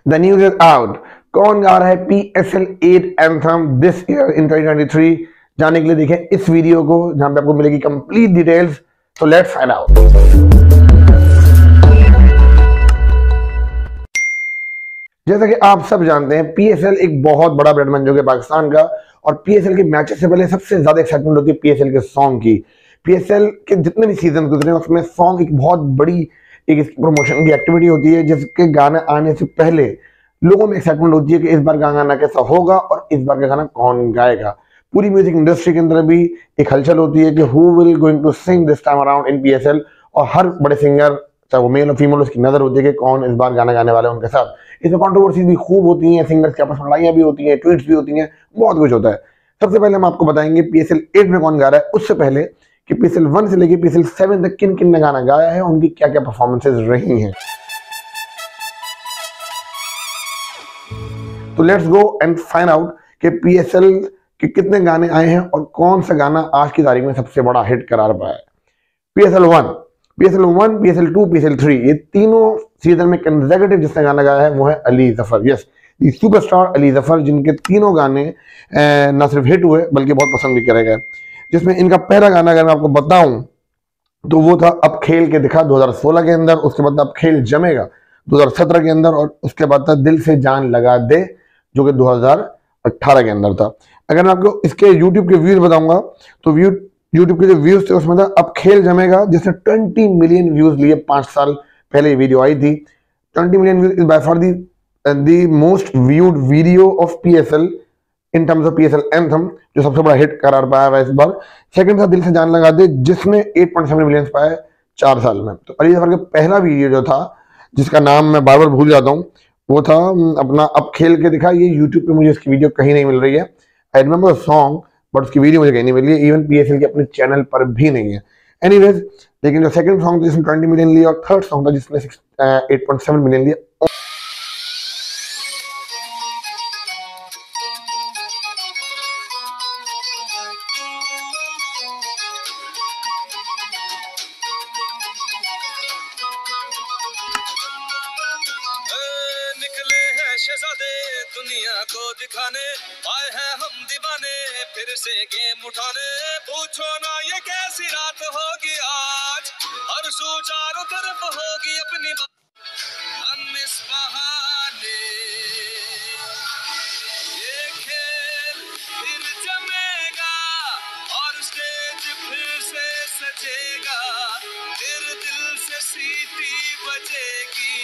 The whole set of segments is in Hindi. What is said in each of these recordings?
The news is out. कौन गा रहा है PSL 8 anthem this year in 2023? जानने के लिए देखें इस वीडियो को, जहां पे आपको मिलेगी कंप्लीट डिटेल्स। तो लेट्स फाइंड आउट। जैसा कि आप सब जानते हैं, PSL एक बहुत बड़ा ब्रांड बन चुका है पाकिस्तान का, और PSL के मैचेस से पहले सबसे ज्यादा एक्साइटमेंट होती है PSL के सॉन्ग की। PSL के जितने भी सीजन गुजरे हैं उसमें सॉन्ग एक बहुत बड़ी एक प्रमोशन की एक्टिविटी होती है, जिसके गाने आने से पहले लोगों में एक्साइटमेंट होती है कि इस बार का गाना कैसा होगा और इस बार का गाना कौन गाएगा। पूरी म्यूजिक इंडस्ट्री के अंदर भी एक हलचल होती है कि who will going to sing this time around in PSL, और हर बड़े सिंगर चाहे वो मेल और फीमेल उसकी नजर होती है कि कौन इस बार गाना गाने वाले हैं उनके साथ। इसमें कंट्रोवर्सीज भी खूब होती हैं, सिंगर्स के आपस में लड़ाइयां भी होती हैं, ट्वीट्स भी होती हैं, बहुत कुछ होता है। सबसे पहले हम आपको बताएंगे PSL 8 में कौन गा रहा है, उससे पहले कि PSL 1 से लेकर PSL 7 तक किन किन ने गाना गाया है, उनकी क्या क्या परफॉर्मेंसेज रही हैं। तो let's go and find out कि PSL के कितने गाने आए हैं और कौन सा गाना आज की तारीख में सबसे बड़ा हिट करार पाया है। PSL 1, PSL 2, PSL 3, ये तीनों सीजन में कंसेक्यूटिव जिसने गाना गाया है वो है अली जफर। यस, दी सुपरस्टार अली जफर, जिनके तीनों गाने न सिर्फ हिट हुए बल्कि बहुत पसंद भी करे गए। जिसमें इनका पहला गाना अगर मैं आपको बताऊं तो वो था अब खेल के दिखा 2016 के अंदर, उसके बाद अब खेल जमेगा 2017 के अंदर, और उसके बाद था दिल से जान लगा दे जो कि 2018 के अंदर था। अगर मैं आपको इसके YouTube के व्यूज बताऊंगा तो YouTube के जो व्यूज थे उसमें था अब खेल जमेगा, जिसने 20 मिलियन व्यूज लिए। 5 साल पहले ये वीडियो आई थी। 20 million views is by far the most viewed video of PSL in terms of PSL anthem, जो सबसे बड़ा हिट करार पाया है इस बार। सेकंड था दिल से जान लगा दे, जिसने 8.7 मिलियन पाए 4 साल में। तो अली जफर का पहला वीडियो जो था, जिसका नाम मैं बार बार भूल जाता हूँ, वो था अपना अब खेल के दिखा। ये YouTube पे मुझे इसकी वीडियो कहीं नहीं मिल रही है। आई रिमेंबर सॉन्ग बट उसकी वीडियो मुझे कहीं नहीं मिल रही है, इवन PSL के अपने चैनल पर भी नहीं है। एनीवेज, लेकिन जो सेकंड सॉन्ग था जिसने 20 मिलियन लिया, और थर्ड सॉन्ग था जिसने 8.7 मिलियन लिया। शहज़ादे दुनिया को दिखाने आए हैं हम दीवाने, फिर से गेम उठाने। पूछो ना ये कैसी रात होगी आज, हर सू चारों तरफ होगी अपनी हम इस बहाने। ये खेल फिर जमेगा और स्टेज फिर से सजेगा, फिर दिल से सीटी बजेगी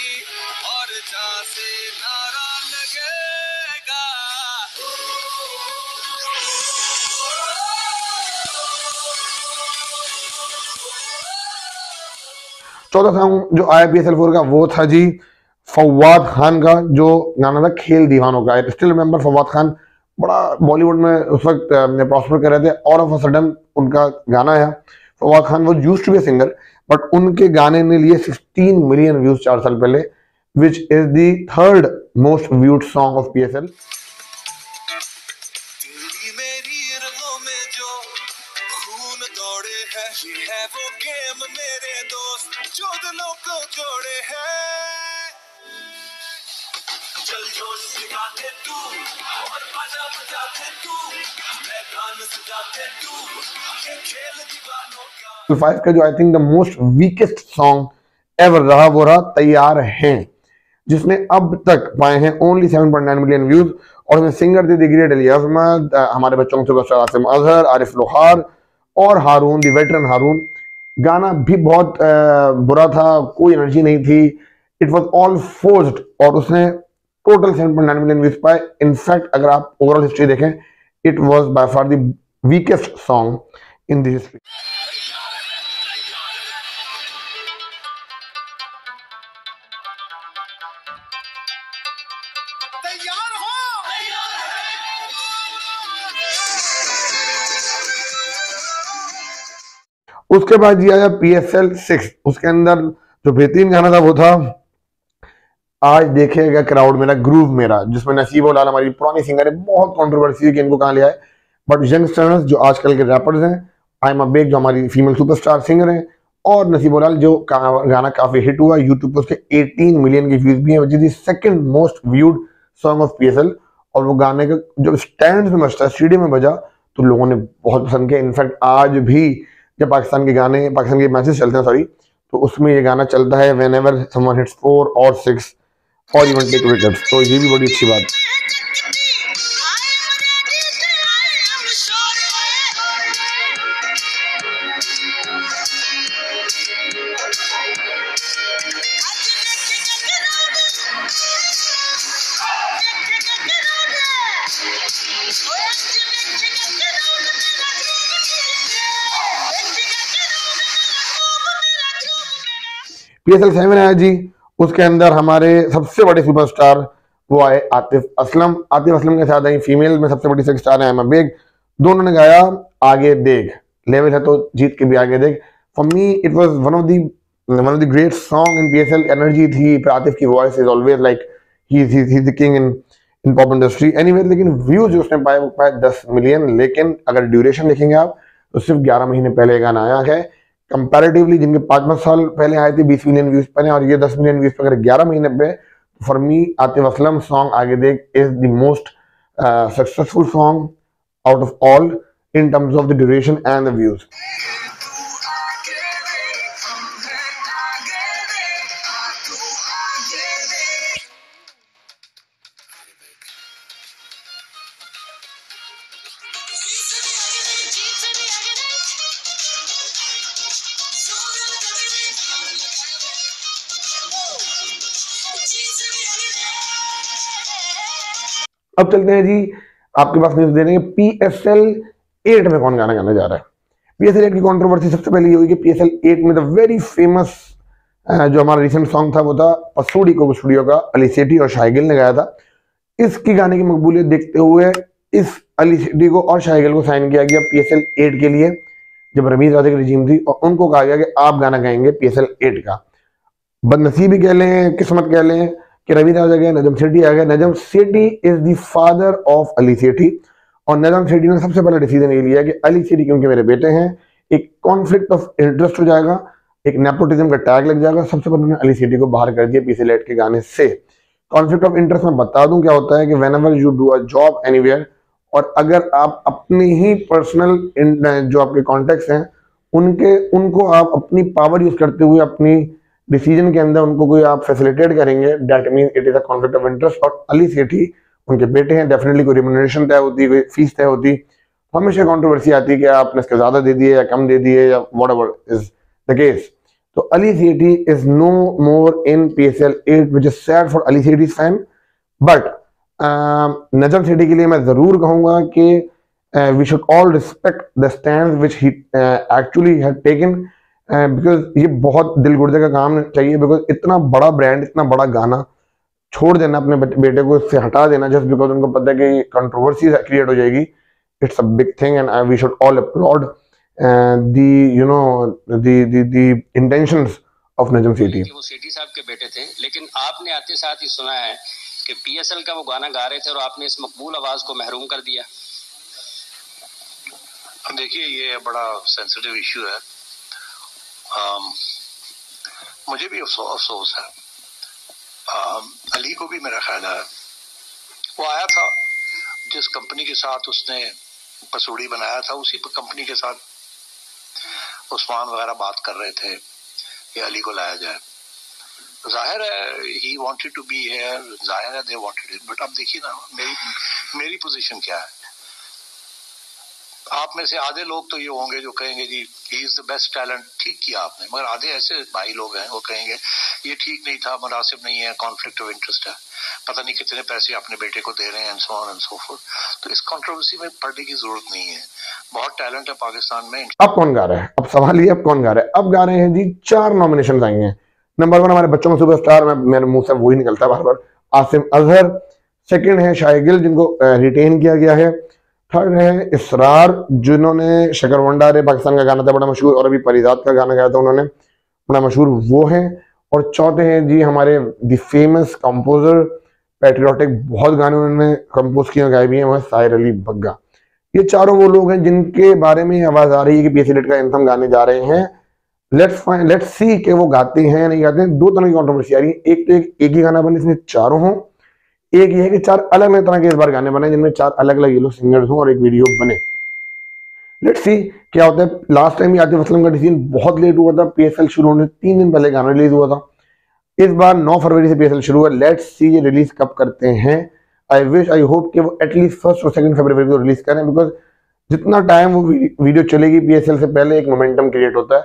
और जहाँ से नारा लगेगा। 14 सॉन्ग जो आया PSL 4 का वो था जी फवाद खान का, जो गाना था खेल दीवानों का। I still remember Fawad Khan बड़ा बॉलीवुड में उस वक्त प्रॉस्पर कर रहे थे, और ऑफ अ सडन उनका गाना है। फवाद खान वो used to be singer, but उनके गाने ने लिए 16 मिलियन व्यूज 4 साल पहले, which is the third most viewed song of PSL. तेरी मेरी रगों में जो खून दौड़े है, ये है वो गेम मेरे दोस्त जो दिलों को जोड़े है। चल जोश दिखाते तू और बाजा बजाते तू, मैदान सजाते तू, ये खेल दीवानों का। 5 का जो I think the most weakest song ever रहा वो रहा तैयार हैं, जिसने अब तक पाए हैं ओनली 7.9 मिलियन व्यूज, और उसमें सिंगर थे द ग्रेट अली अहमद, हमारे बच्चों के सुपरस्टार आसिम अजहर, आरिफ लोहार और हारून, द वेटरन हारून। गाना भी बहुत बुरा था, कोई एनर्जी नहीं थी, इट वाज ऑल फोर्स्ड, और उसने टोटल 7.9 मिलियन व्यूज पाए। इनफैक्ट अगर आप ओवरऑल हिस्ट्री देखें, it was by far the weakest song in the history. उसके बाद जी आया PSL 6। उसके अंदर जो बेहतरीन गाना था वो था आज देखेगा क्राउड मेरा ग्रूव मेरा, जिसमें नसीब और लाल हमारी पुरानी सिंगर है। बहुत कंट्रोवर्सी है कि इनको कहाँ लिया है, बट यंगस्टर्स जो आजकल के रैपर्स हैं, आई एम अ बेग जो हमारी फीमेल सुपरस्टार सिंगर हैं, और नसीबोलाल जो गाना काफी हिट हुआ यूट्यूब पे, उसके 18 मिलियन के व्यूज भी हैं, which is the second most viewed song of PSL. और वो गाने का जब स्टैंड में बजता, स्टेडियम में बजा, तो लोगों ने बहुत पसंद किया। इनफैक्ट आज भी जब पाकिस्तान के मैचेस चलते हैं सॉरी, तो उसमें ये गाना चलता है वेन एवर समवन हिट्स 4 और 6 और इवन टेक विकेट्स। तो ये भी बड़ी अच्छी बात। PSL 7 आया जी, उसके अंदर हमारे सबसे बड़े सुपरस्टार वो आए आतिफ असलम। आतिफ असलम के साथ आई फीमेल में सबसे बड़ी स्टार है अमा बेग। दोनों ने गाया आगे देख, लेवल है तो जीत के भी आगे देख। For me it was one of the great song in PSL. Energy थी, फिर आतिफ की voice is always like he is the king in pop industry. Anyway, लेकिन व्यूज जो उसने पाए वो पाए 10 मिलियन। लेकिन अगर ड्यूरेशन देखेंगे आप तो सिर्फ 11 महीने पहले गाना आया है। कंपैरेटिवली जिनके 5-5 साल पहले आए थे 20 मिलियन व्यूज पर और ये 10 मिलियन व्यूज पर, अगर 11 महीने पे, for me Atif Aslam song आगे देख is the most successful song out of all in terms of the duration and the views. अब चलते हैं जी, आपके पास न्यूज दे रहे हैं PSL 8 में कौन गाना गाने जा रहा है। PSL 8 की कंट्रोवर्सी सबसे पहले ये हुई कि PSL 8 में द वेरी फेमस जो हमारा रिसेंट सॉन्ग था वो था पसूड़ी को स्टूडियो का, अली सेठी और शाहिगिल ने गाया था। इसकी गाने की मकबूलियत देखते हुए इस अली सेठी को और शाहिगिल को साइन किया गया PSL 8 के लिए, जब रमीज राजा की रिजीम थी, और उनको कहा गया कि आप गाना गाएंगे PSL 8 का। बदनसीबी कह लें, किस्मत कह लें कि रवि राजा गया, नजम सेठी आ गया। Najam Sethi is the father of Ali Sethi, और नजम सेठी ने सबसे पहले डिसीजन ये लिया कि अली सेठी क्योंकि मेरे बेटे हैं, एक कॉन्फ्लिक्ट ऑफ इंटरेस्ट हो जाएगा, एक नेपोटिज्म का टैग लग जाएगा। सबसे पहले उन्होंने अली सेठी को बाहर कर दिया PSL 8 के गाने से। कॉन्फ्लिक्ट ऑफ इंटरेस्ट में बता दूं क्या होता है कि when ever you do a job anywhere, और अगर आप अपनी ही पर्सनल जो आपके कॉन्टेक्ट हैं उनको आप अपनी पावर यूज करते हुए अपनी डिसीजन के अंदर उनको कोई आप फैसिलिटेट करेंगे, that mean it is a conflict of interest. और अली सेठी उनके बेटे हैं, डेफिनेटली कोई रिम्यूनरेशन तय होती, कोई फीस तय होती, हमेशा कंट्रोवर्सी आती है कि आपने इसके ज्यादा दे दिए या कम दे दिए या व्हाटएवर इज द केस। तो Ali Sethi is no more in PSL 8 which is sad for Ali Sethi's fan. But Najam Sethi के लिए मैं जरूर कहूंगा कि we should all respect the stand which he actually had taken, because ये बहुत दिल गुर्दे का काम चाहिए। बिकॉज इतना बड़ा ब्रांड, इतना बड़ा गाना छोड़ देना, अपने बेटे को इससे हटा देना जस्ट बिकॉज उनको पता है कि कंट्रोवर्सी क्रिएट हो जाएगी, it's a big thing and we should all applaud the intentions of Najam Sethi. वो सेठी साहब के बेटे थे, लेकिन आपने आते साथ ही सुना है कि PSL का वो गाना गा रहे थे और आपने इस मकबूल आवाज को महरूम कर दिया। देखिए, ये बड़ा सेंसिटिव इश्यू है। मुझे भी अफसोस है, अली को भी मेरा ख्याल है, वो आया था जिस कंपनी के साथ उसने पसूड़ी बनाया था, उसी कंपनी के साथ उस्मान वगैरह बात कर रहे थे कि अली को लाया जाए। जाहिर है ही वांटेड टू बी हियर, जाहिर है दे वांटेड इट। बट अब देखिए ना, मेरी पोजीशन क्या है। आप में से आधे लोग तो ये होंगे जो कहेंगे जी he is the best talent, ठीक किया आपने, मगर आधे ऐसे भाई लोग हैं वो कहेंगे ये ठीक नहीं था, मुनासिब नहीं है, कॉन्फ्लिक्ट ऑफ इंटरेस्ट है, पता नहीं कितने पैसे अपने बेटे को दे रहे हैं, and so on and so fourth. तो इस कंट्रोवर्सी में पड़ने की जरूरत नहीं है, बहुत टैलेंट है पाकिस्तान में। अब कौन गा रहा है? अब सवाल ये, अब कौन गा रहा है? अब गा रहे हैं जी 4 नॉमिनेशन आई हैं। नंबर 1 हमारे बच्चों में सुपरस्टार, मेरे मुंह से वही निकलता है बार बार, आसिम अजहर। सेकंड है शाहिगिल जिनको रिटेन किया गया है। थर्ड है इसरार जिन्होंने शकरवंडा रे पाकिस्तान का गाना था बड़ा मशहूर, और अभी परिजात का गाना गाया था उन्होंने बड़ा मशहूर, वो है। और चौथे हैं जी हमारे द फेमस कंपोजर, पैट्रियोटिक बहुत गाने उन्होंने कंपोज किए गाए भी हैं, वह साहिर अली बग्गा। ये चारों वो लोग हैं जिनके बारे में आवाज आ रही है कि PSL 8 का एंथम गाने जा रहे हैं लेट्स सी कि वो गाते हैं या नहीं गाते हैं। दो तरह की कंट्रोवर्सी आ रही है, एक तो एक ही गाना बने इसमें चारों हों, एक ये है कि चार अलग अलग तरह के इस बार गाने बने जिनमें चार अलग अलग ये लोग सिंगर्स हों और एक वीडियो बने। लेट्स सी क्या होता है। लास्ट टाइम आतिफ असलम का डिसीजन बहुत लेट हुआ था, पीएसएल शुरू होने 3 दिन पहले गाना रिलीज हुआ था। इस बार 9 फरवरी से पीएसएल शुरू हुआ। लेट्स सी ये रिलीज कब करते हैं। आई होप कि वो एटलीस्ट 1 और 2 फरवरी को रिलीज करें, बिकॉज जितना टाइम वो वीडियो चलेगी पीएसएल से पहले एक मोमेंटम क्रिएट होता है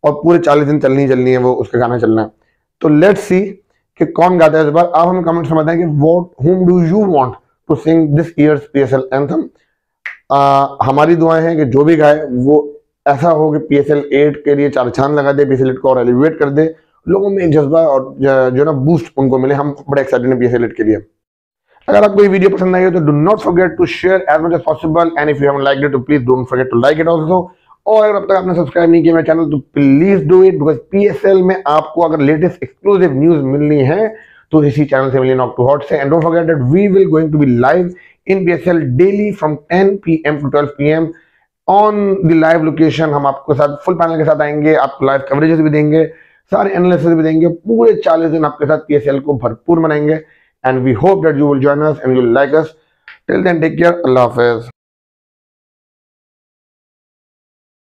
और पूरे 40 दिन चलनी है वो, उसका गाना चलना है। तो लेट्स सी कि कौन गाता है इस बार। आप हमें कमेंट्स में बताएं कि whom do you want to sing this year's PSL anthem। हमारी दुआएं हैं कि जो भी गाए वो ऐसा हो कि PSL 8 के लिए 4 चांद लगा दे, PSL 8 को और एलिवेट कर दे, लोगों में एक जज्बा और जो ना बूस्ट उनको मिले। हम बड़े एक्साइटेड हैं PSL 8 के लिए। अगर आपको ये वीडियो पसंद आई हो तो do not forget to share as much as possible, and if you haven't liked it तो please don't forget to like it also. और अगर अब तक आपने सब्सक्राइब नहीं किया मेरे चैनल तो please do it, because PSL में आपको अगर लेटेस्ट एक्सक्लूसिव न्यूज मिलनी है तो इसी चैनल से मिलिए, नॉट टू हॉट से। And don't forget that we will going to be live in PSL daily from 10 PM to 12 PM on the live location. हम आपको साथ फुल पैनल के साथ आएंगे, आपको लाइव कवरेजेस भी देंगे, सारे एनालिसिस भी देंगे, पूरे 40 दिन आपके साथ PSL को भरपूर मनाएंगे। And we hope that you will join us and you will like us. Till then take care, अल्लाह हाफिज।